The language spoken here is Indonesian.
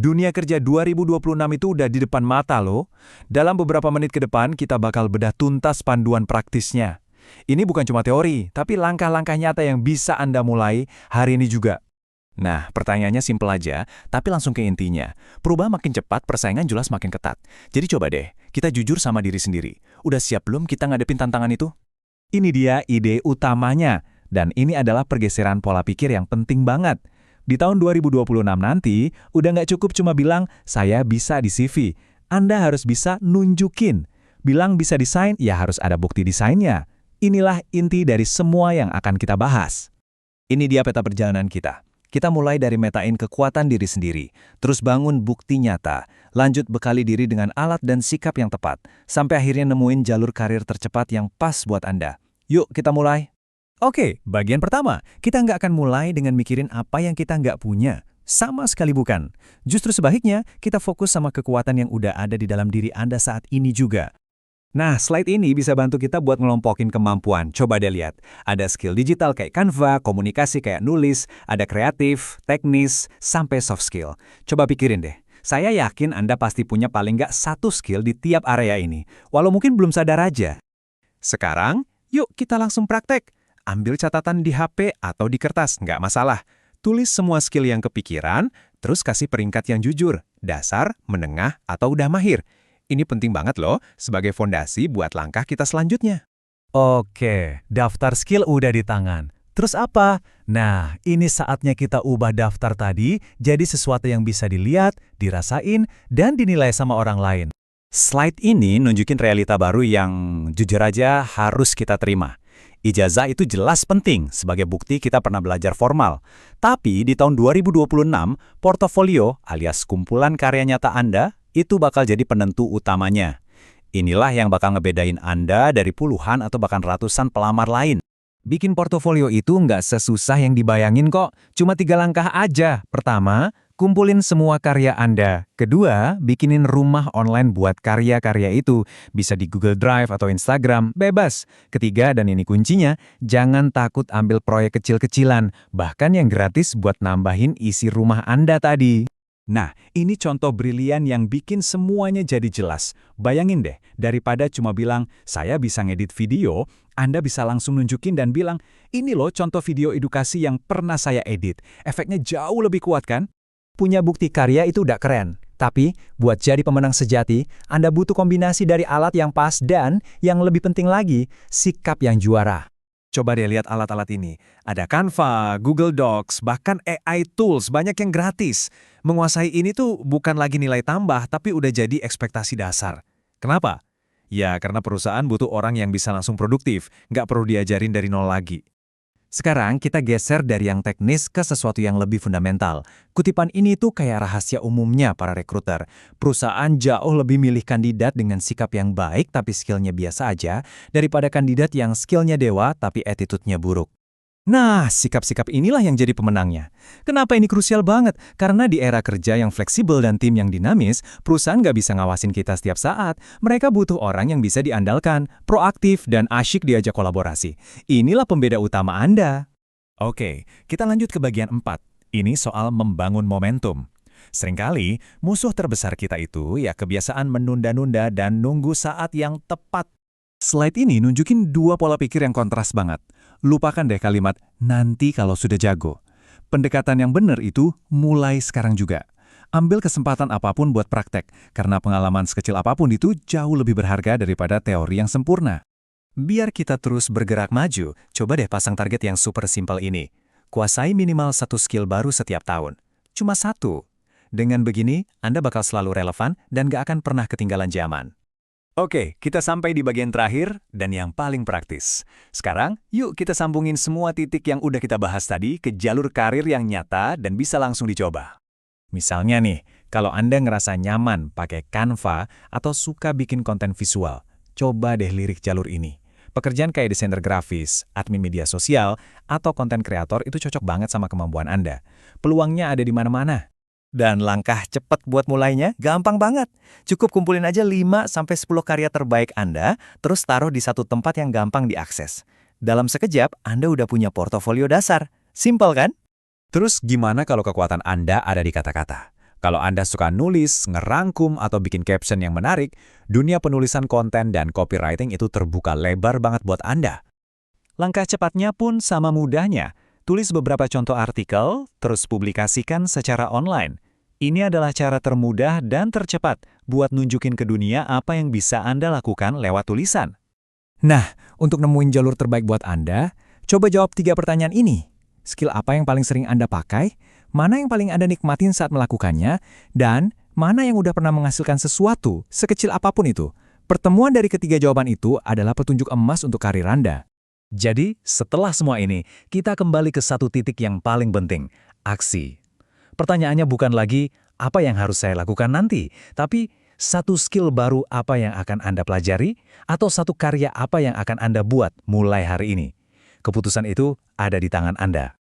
Dunia kerja 2026 itu udah di depan mata loh. Dalam beberapa menit ke depan, kita bakal bedah tuntas panduan praktisnya. Ini bukan cuma teori, tapi langkah-langkah nyata yang bisa Anda mulai hari ini juga. Nah, pertanyaannya simpel aja, tapi langsung ke intinya. Perubahan makin cepat, persaingan jelas makin ketat. Jadi coba deh, kita jujur sama diri sendiri. Udah siap belum kita ngadepin tantangan itu? Ini dia ide utamanya, dan ini adalah pergeseran pola pikir yang penting banget. Di tahun 2026 nanti, udah nggak cukup cuma bilang, saya bisa di CV. Anda harus bisa nunjukin. Bilang bisa desain, ya harus ada bukti desainnya. Inilah inti dari semua yang akan kita bahas. Ini dia peta perjalanan kita. Kita mulai dari metain kekuatan diri sendiri, terus bangun bukti nyata, lanjut bekali diri dengan alat dan sikap yang tepat, sampai akhirnya nemuin jalur karir tercepat yang pas buat Anda. Yuk kita mulai. Oke, bagian pertama, kita nggak akan mulai dengan mikirin apa yang kita nggak punya. Sama sekali bukan. Justru sebaliknya, kita fokus sama kekuatan yang udah ada di dalam diri Anda saat ini juga. Nah, slide ini bisa bantu kita buat ngelompokin kemampuan. Coba deh lihat. Ada skill digital kayak Canva, komunikasi kayak nulis, ada kreatif, teknis, sampai soft skill. Coba pikirin deh. Saya yakin Anda pasti punya paling nggak satu skill di tiap area ini, walau mungkin belum sadar aja. Sekarang, yuk kita langsung praktek. Ambil catatan di HP atau di kertas, nggak masalah. Tulis semua skill yang kepikiran, terus kasih peringkat yang jujur, dasar, menengah, atau udah mahir. Ini penting banget loh, sebagai fondasi buat langkah kita selanjutnya. Oke, daftar skill udah di tangan. Terus apa? Nah, ini saatnya kita ubah daftar tadi jadi sesuatu yang bisa dilihat, dirasain, dan dinilai sama orang lain. Slide ini nunjukin realita baru yang jujur aja harus kita terima. Ijazah itu jelas penting sebagai bukti kita pernah belajar formal. Tapi di tahun 2026, portofolio alias kumpulan karya nyata Anda itu bakal jadi penentu utamanya. Inilah yang bakal ngebedain Anda dari puluhan atau bahkan ratusan pelamar lain. Bikin portofolio itu nggak sesusah yang dibayangin kok, cuma 3 langkah aja. Pertama, kumpulin semua karya Anda. Kedua, bikinin rumah online buat karya-karya itu. Bisa di Google Drive atau Instagram, bebas. Ketiga, dan ini kuncinya, jangan takut ambil proyek kecil-kecilan, bahkan yang gratis buat nambahin isi rumah Anda tadi. Nah, ini contoh brilian yang bikin semuanya jadi jelas. Bayangin deh, daripada cuma bilang, saya bisa ngedit video, Anda bisa langsung nunjukin dan bilang, ini loh contoh video edukasi yang pernah saya edit. Efeknya jauh lebih kuat kan? Punya bukti karya itu udah keren. Tapi, buat jadi pemenang sejati, Anda butuh kombinasi dari alat yang pas dan, yang lebih penting lagi, sikap yang juara. Coba deh lihat alat-alat ini. Ada Canva, Google Docs, bahkan AI tools, banyak yang gratis. Menguasai ini tuh bukan lagi nilai tambah, tapi udah jadi ekspektasi dasar. Kenapa? Ya, karena perusahaan butuh orang yang bisa langsung produktif, nggak perlu diajarin dari nol lagi. Sekarang kita geser dari yang teknis ke sesuatu yang lebih fundamental. Kutipan ini tuh kayak rahasia umumnya para rekruter. Perusahaan jauh lebih milih kandidat dengan sikap yang baik tapi skillnya biasa aja, daripada kandidat yang skillnya dewa tapi attitude-nya buruk. Nah, sikap-sikap inilah yang jadi pemenangnya. Kenapa ini krusial banget? Karena di era kerja yang fleksibel dan tim yang dinamis, perusahaan nggak bisa ngawasin kita setiap saat. Mereka butuh orang yang bisa diandalkan, proaktif, dan asyik diajak kolaborasi. Inilah pembeda utama Anda. Oke, kita lanjut ke bagian 4. Ini soal membangun momentum. Seringkali, musuh terbesar kita itu ya kebiasaan menunda-nunda dan nunggu saat yang tepat. Slide ini nunjukin 2 pola pikir yang kontras banget. Lupakan deh kalimat, nanti kalau sudah jago. Pendekatan yang benar itu mulai sekarang juga. Ambil kesempatan apapun buat praktek, karena pengalaman sekecil apapun itu jauh lebih berharga daripada teori yang sempurna. Biar kita terus bergerak maju, coba deh pasang target yang super simpel ini. Kuasai minimal 1 skill baru setiap tahun. Cuma 1. Dengan begini, Anda bakal selalu relevan dan gak akan pernah ketinggalan zaman. Oke, kita sampai di bagian terakhir dan yang paling praktis. Sekarang, yuk kita sambungin semua titik yang udah kita bahas tadi ke jalur karir yang nyata dan bisa langsung dicoba. Misalnya nih, kalau Anda ngerasa nyaman pakai Canva atau suka bikin konten visual, coba deh lirik jalur ini. Pekerjaan kayak desainer grafis, admin media sosial, atau konten kreator itu cocok banget sama kemampuan Anda. Peluangnya ada di mana-mana. Dan langkah cepat buat mulainya gampang banget. Cukup kumpulin aja 5-10 karya terbaik Anda, terus taruh di satu tempat yang gampang diakses. Dalam sekejap, Anda udah punya portofolio dasar. Simpel kan? Terus gimana kalau kekuatan Anda ada di kata-kata? Kalau Anda suka nulis, ngerangkum, atau bikin caption yang menarik, dunia penulisan konten dan copywriting itu terbuka lebar banget buat Anda. Langkah cepatnya pun sama mudahnya. Tulis beberapa contoh artikel, terus publikasikan secara online. Ini adalah cara termudah dan tercepat buat nunjukin ke dunia apa yang bisa Anda lakukan lewat tulisan. Nah, untuk nemuin jalur terbaik buat Anda, coba jawab 3 pertanyaan ini. Skill apa yang paling sering Anda pakai? Mana yang paling Anda nikmatin saat melakukannya? Dan mana yang udah pernah menghasilkan sesuatu, sekecil apapun itu? Pertemuan dari ketiga jawaban itu adalah petunjuk emas untuk karir Anda. Jadi, setelah semua ini, kita kembali ke satu titik yang paling penting, aksi. Pertanyaannya bukan lagi, apa yang harus saya lakukan nanti? Tapi, satu skill baru apa yang akan Anda pelajari? Atau satu karya apa yang akan Anda buat mulai hari ini? Keputusan itu ada di tangan Anda.